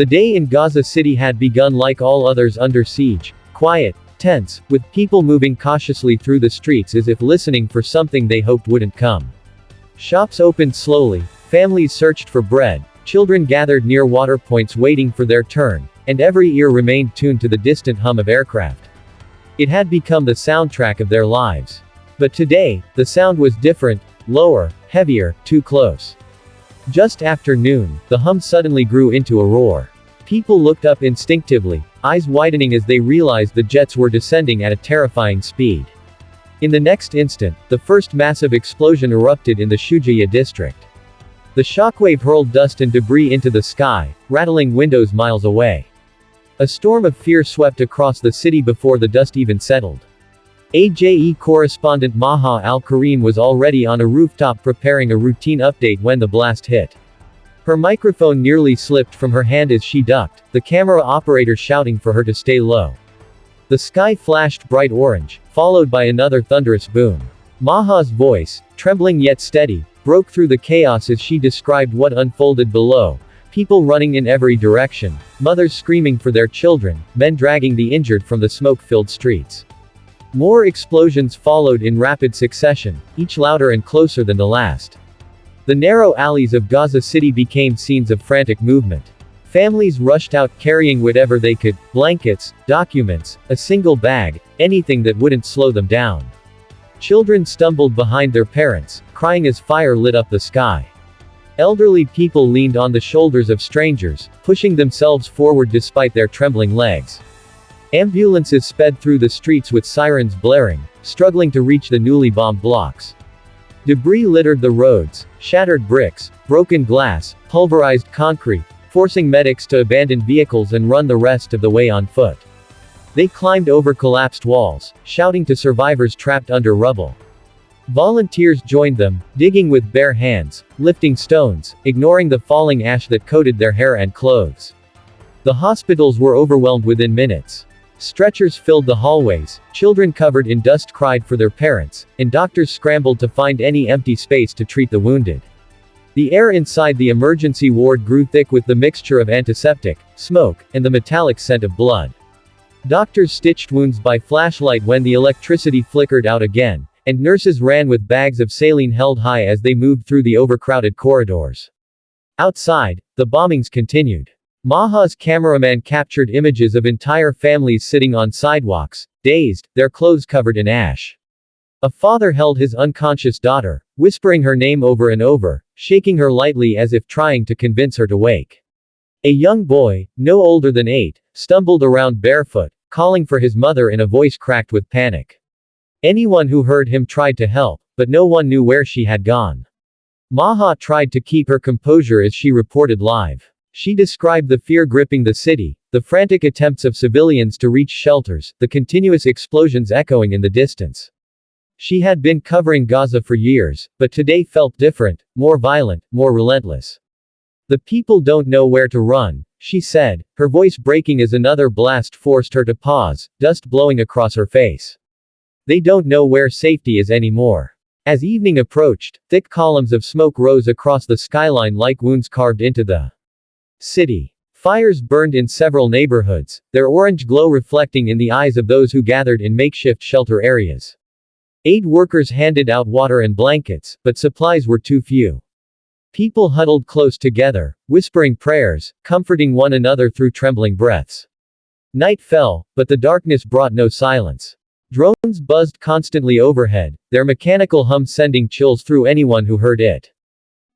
The day in Gaza City had begun like all others under siege, quiet, tense, with people moving cautiously through the streets as if listening for something they hoped wouldn't come. Shops opened slowly, families searched for bread, children gathered near water points waiting for their turn, and every ear remained tuned to the distant hum of aircraft. It had become the soundtrack of their lives. But today, the sound was different, lower, heavier, too close. Just after noon, the hum suddenly grew into a roar. People looked up instinctively, eyes widening as they realized the jets were descending at a terrifying speed. In the next instant, the first massive explosion erupted in the Shujaia district. The shockwave hurled dust and debris into the sky, rattling windows miles away. A storm of fear swept across the city before the dust even settled. AJE Correspondent Maha Al-Karim was already on a rooftop preparing a routine update when the blast hit. Her microphone nearly slipped from her hand as she ducked, the camera operator shouting for her to stay low. The sky flashed bright orange, followed by another thunderous boom. Maha's voice, trembling yet steady, broke through the chaos as she described what unfolded below. People running in every direction, mothers screaming for their children, men dragging the injured from the smoke-filled streets. More explosions followed in rapid succession, each louder and closer than the last. The narrow alleys of Gaza City became scenes of frantic movement. Families rushed out carrying whatever they could, blankets, documents, a single bag, anything that wouldn't slow them down. Children stumbled behind their parents, crying as fire lit up the sky. Elderly people leaned on the shoulders of strangers, pushing themselves forward despite their trembling legs. Ambulances sped through the streets with sirens blaring, struggling to reach the newly bombed blocks. Debris littered the roads, shattered bricks, broken glass, pulverized concrete, forcing medics to abandon vehicles and run the rest of the way on foot. They climbed over collapsed walls, shouting to survivors trapped under rubble. Volunteers joined them, digging with bare hands, lifting stones, ignoring the falling ash that coated their hair and clothes. The hospitals were overwhelmed within minutes. Stretchers filled the hallways, children covered in dust cried for their parents, and doctors scrambled to find any empty space to treat the wounded. The air inside the emergency ward grew thick with the mixture of antiseptic, smoke, and the metallic scent of blood. Doctors stitched wounds by flashlight when the electricity flickered out again, and nurses ran with bags of saline held high as they moved through the overcrowded corridors. Outside, the bombings continued. Maha's cameraman captured images of entire families sitting on sidewalks, dazed, their clothes covered in ash. A father held his unconscious daughter, whispering her name over and over, shaking her lightly as if trying to convince her to wake. A young boy, no older than 8, stumbled around barefoot, calling for his mother in a voice cracked with panic. Anyone who heard him tried to help, but no one knew where she had gone. Maha tried to keep her composure as she reported live. She described the fear gripping the city, the frantic attempts of civilians to reach shelters, the continuous explosions echoing in the distance. She had been covering Gaza for years, but today felt different, more violent, more relentless. The people don't know where to run, she said, her voice breaking as another blast forced her to pause, dust blowing across her face. They don't know where safety is anymore. As evening approached, thick columns of smoke rose across the skyline like wounds carved into the city. Fires burned in several neighborhoods, their orange glow reflecting in the eyes of those who gathered in makeshift shelter areas. Aid workers handed out water and blankets, but supplies were too few. People huddled close together, whispering prayers, comforting one another through trembling breaths. Night fell, but the darkness brought no silence. Drones buzzed constantly overhead, their mechanical hum sending chills through anyone who heard it.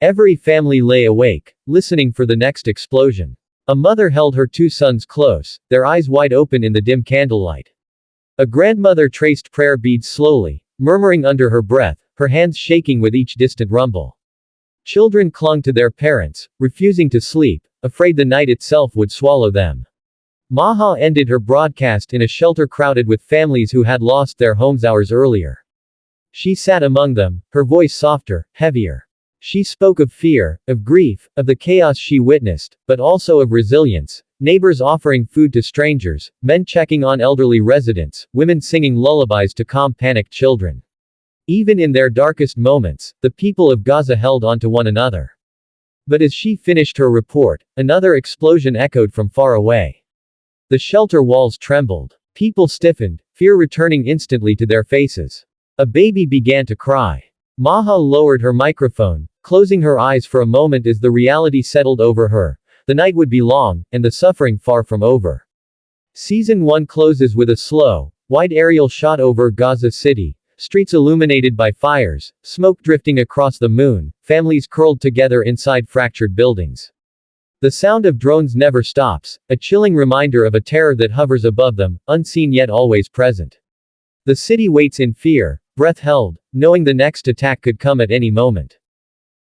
Every family lay awake, listening for the next explosion. A mother held her 2 sons close, their eyes wide open in the dim candlelight. A grandmother traced prayer beads slowly, murmuring under her breath, her hands shaking with each distant rumble. Children clung to their parents, refusing to sleep, afraid the night itself would swallow them. Maha ended her broadcast in a shelter crowded with families who had lost their homes hours earlier. She sat among them, her voice softer, heavier. She spoke of fear, of grief, of the chaos she witnessed, but also of resilience, neighbors offering food to strangers, men checking on elderly residents, women singing lullabies to calm panicked children. Even in their darkest moments, the people of Gaza held on to one another. But as she finished her report, another explosion echoed from far away. The shelter walls trembled. People stiffened, fear returning instantly to their faces. A baby began to cry. Maha lowered her microphone, closing her eyes for a moment as the reality settled over her. The night would be long, and the suffering far from over. Season 1 closes with a slow, wide aerial shot over Gaza City, streets illuminated by fires, smoke drifting across the moon, families curled together inside fractured buildings. The sound of drones never stops, a chilling reminder of a terror that hovers above them, unseen yet always present. The city waits in fear, breath held, knowing the next attack could come at any moment.